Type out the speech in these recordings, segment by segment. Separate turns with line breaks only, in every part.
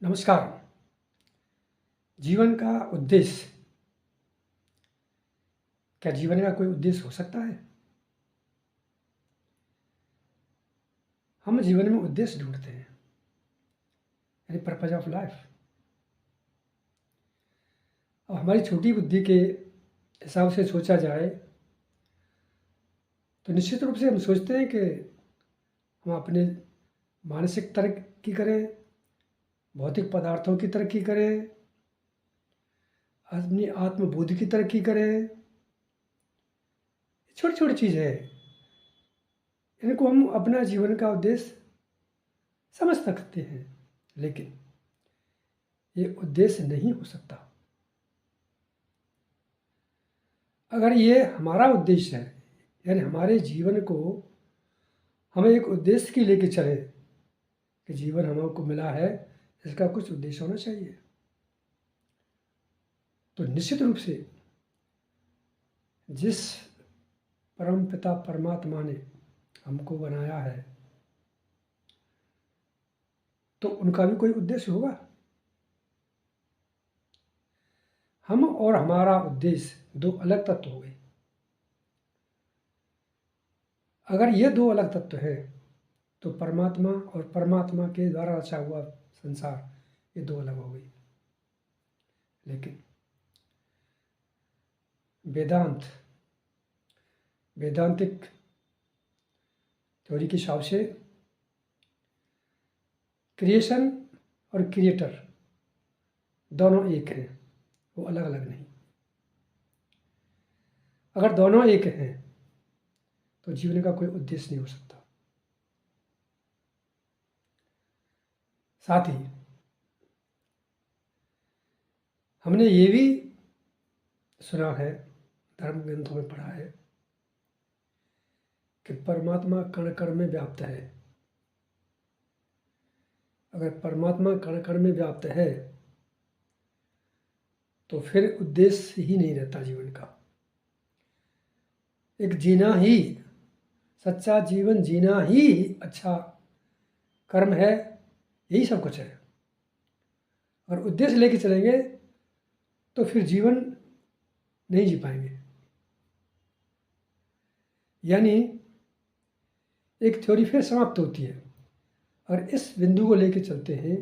नमस्कार। जीवन का उद्देश्य, क्या जीवन का कोई उद्देश्य हो सकता है? हम जीवन में उद्देश्य ढूंढते हैं, यानी पर्पज ऑफ लाइफ। अब हमारी छोटी बुद्धि के हिसाब से सोचा जाए तो निश्चित रूप से हम सोचते हैं कि हम अपने मानसिक तरक्की करें, भौतिक पदार्थों की तरक्की करें, अपनी आत्मबोध की तरक्की करें। छोटी छोटी चीज़ है, इनको हम अपना जीवन का उद्देश्य समझ सकते हैं, लेकिन ये उद्देश्य नहीं हो सकता। अगर ये हमारा उद्देश्य है, यानी हमारे जीवन को हमें एक उद्देश्य की लेके चले कि जीवन हमको मिला है, इसका कुछ उद्देश्य होना चाहिए, तो निश्चित रूप से जिस परम पिता परमात्मा ने हमको बनाया है तो उनका भी कोई उद्देश्य होगा। हम और हमारा उद्देश्य दो अलग तत्व हो गए। अगर ये दो अलग तत्व हैं तो परमात्मा और परमात्मा के द्वारा रचा हुआ संसार, ये दो अलग हो गई। लेकिन वैदांतिक थ्योरी के हिसाब से क्रिएशन और क्रिएटर दोनों एक हैं, वो अलग अलग नहीं। अगर दोनों एक हैं तो जीवन का कोई उद्देश्य नहीं हो सकता। साथ ही हमने ये भी सुना है, धर्म ग्रंथों में पढ़ा है कि परमात्मा कण कण में व्याप्त है। अगर परमात्मा कण कण में व्याप्त है तो फिर उद्देश्य ही नहीं रहता जीवन का। एक जीना ही, सच्चा जीवन जीना ही अच्छा कर्म है, यही सब कुछ है। अगर उद्देश्य लेके चलेंगे तो फिर जीवन नहीं जी पाएंगे। यानी एक थ्योरी फिर समाप्त होती है। और इस बिंदु को लेके चलते हैं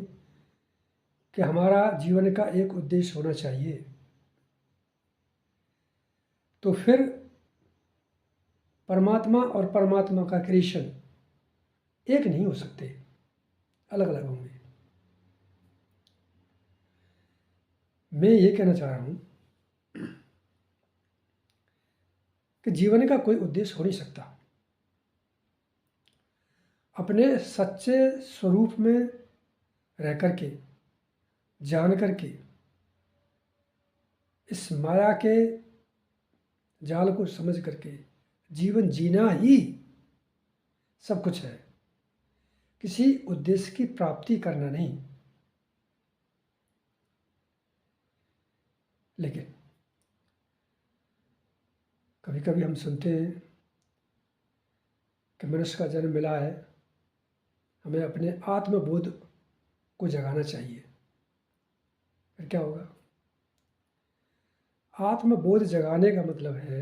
कि हमारा जीवन का एक उद्देश्य होना चाहिए, तो फिर परमात्मा और परमात्मा का क्रिएशन एक नहीं हो सकते, अलग अलग होंगे। मैं ये कहना चाह रहा हूँ कि जीवन का कोई उद्देश्य हो नहीं सकता। अपने सच्चे स्वरूप में रह करके, जान करके, इस माया के जाल को समझ करके जीवन जीना ही सब कुछ है, किसी उद्देश्य की प्राप्ति करना नहीं। लेकिन कभी कभी हम सुनते हैं कि मनुष्य का जन्म मिला है, हमें अपने आत्मबोध को जगाना चाहिए। फिर क्या होगा? आत्मबोध जगाने का मतलब है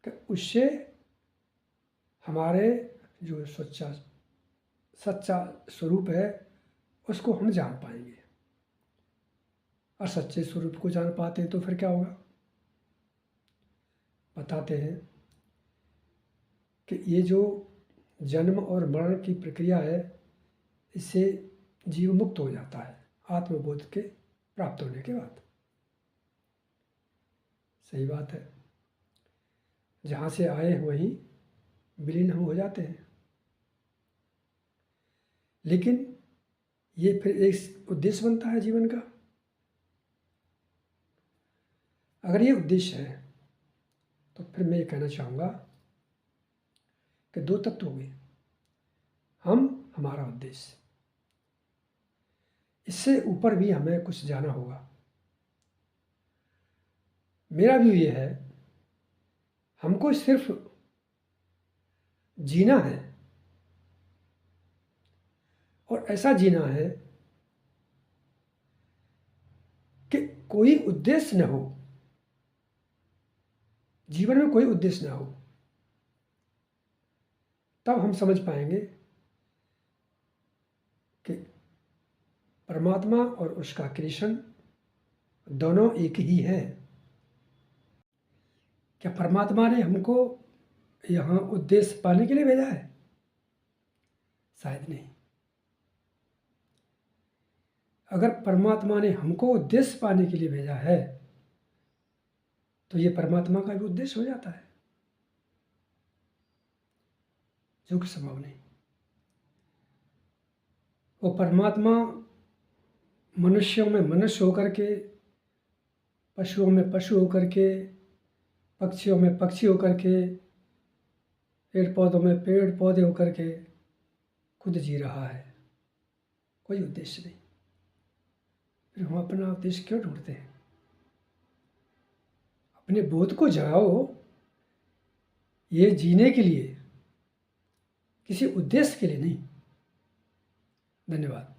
कि उससे हमारे जो सच्चा स्वरूप है उसको हम जान पाएंगे। और सच्चे स्वरूप को जान पाते हैं तो फिर क्या होगा? बताते हैं कि ये जो जन्म और मरण की प्रक्रिया है, इससे जीव मुक्त हो जाता है आत्मबोध के प्राप्त होने के बाद। सही बात है, जहाँ से आए वहीं विलीन हम हो जाते हैं। लेकिन ये फिर एक उद्देश्य बनता है जीवन का। अगर ये उद्देश्य है तो फिर मैं ये कहना चाहूँगा कि दो तत्व हो गए, हम, हमारा उद्देश्य। इससे ऊपर भी हमें कुछ जाना होगा। मेरा व्यू ये है, हमको सिर्फ जीना है, और ऐसा जीना है कोई उद्देश्य न हो, जीवन में कोई उद्देश्य न हो, तब हम समझ पाएंगे कि परमात्मा और उसका क्रिएशन दोनों एक ही है। क्या परमात्मा ने हमको यहाँ उद्देश्य पाने के लिए भेजा है? शायद नहीं। अगर परमात्मा ने हमको उद्देश्य पाने के लिए भेजा है तो ये परमात्मा का भी उद्देश्य हो जाता है, जो कि संभव नहीं। वो परमात्मा मनुष्यों में मनुष्य होकर के, पशुओं में पशु होकर के, पक्षियों में पक्षी होकर के, पेड़ पौधों में पेड़ पौधे होकर के खुद जी रहा है, कोई उद्देश्य नहीं। फिर हम अपना उद्देश्य क्यों ढूंढते हैं? अपने बोध को जगाओ, ये जीने के लिए, किसी उद्देश्य के लिए नहीं। धन्यवाद।